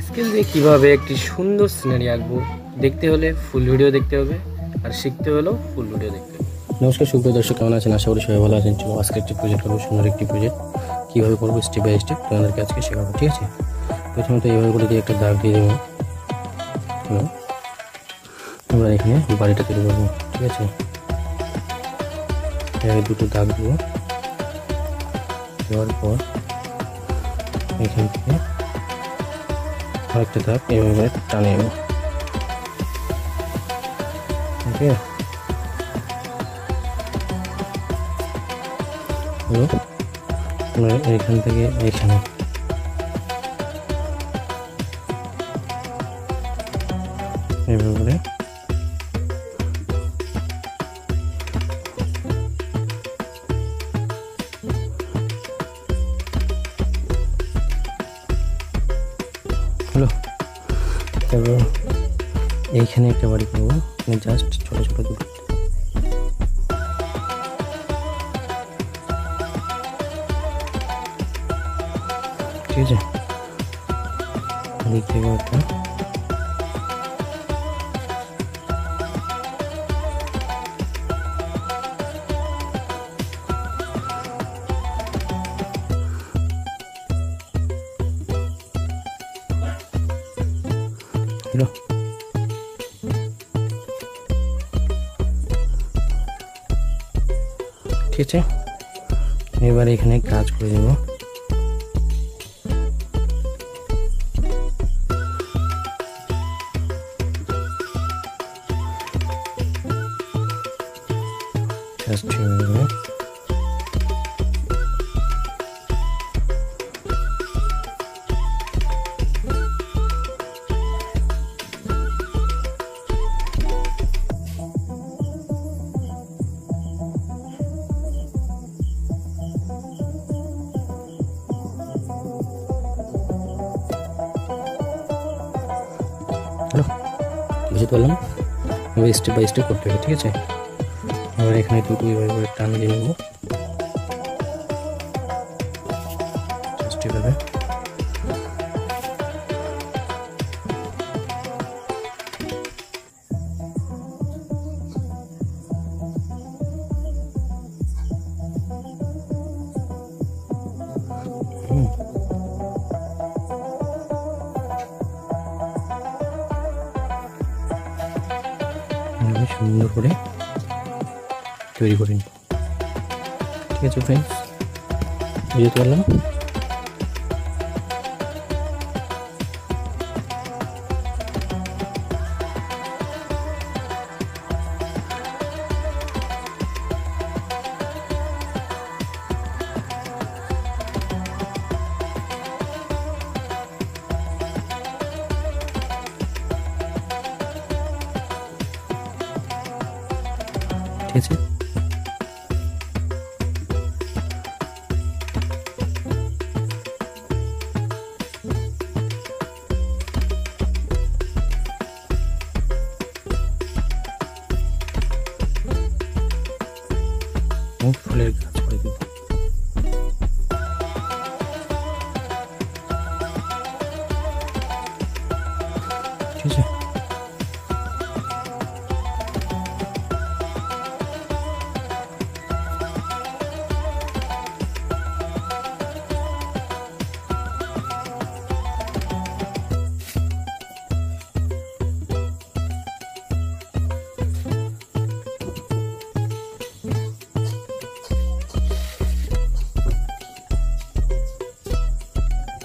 Scale দিয়ে কীভাবে একটি সুন্দর সিনারি আঁকবো দেখতে হলে ফুল ভিডিও দেখতে হবে, আর শিখতে হলেও ফুল ভিডিও দেখতে হবে। নমস্কার সুপ্রিয় দর্শক, কেমন আছেন? আশা করি সবাই ভালো আছেন। চলো আজকে একটি প্রজেক্ট করবো, সুন্দর একটি প্রজেক্ট কীভাবে করবো স্টেপ বাই স্টেপ তোমাদেরকে আজকে শেখাবো, ঠিক আছে? প্রথমত এইভাবে করে দিয়ে একটা দাগ দিয়ে দেবো। আমরা এখানে বাড়িটা তৈরি করবো, ঠিক আছে? এখানে দুটো দাগ দেবো, দেওয়ার পর এখান থেকে আরেকটা দাগ এইভাবে টানে নেব, ওকে? এখান থেকে এখানে এইভাবে করে হলো। তারপর এইখানে একটা বাড়ি করবো, জাস্ট ছোট ছোট দুটো, ঠিক আছে? দিক থেকে একটা হলো। ঠিক আছে, এবার এখানে কাজ করে দেবো। জাস্ট বুঝতে পারলাম। এবার স্টেপ বাই স্টেপ করতে হবে, ঠিক আছে? এবার এখানে দুটো এভাবে টান দিয়ে নেব, জাস্ট এভাবে। সুন্দর করে তৈরি করে নিই, ঠিক আছে ফ্রেন্ডস? বুঝতে পারলাম। ঠিক আছে, ফুলের গাছ করে দেব। ঠিক আছে,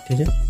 ঠিক আছে।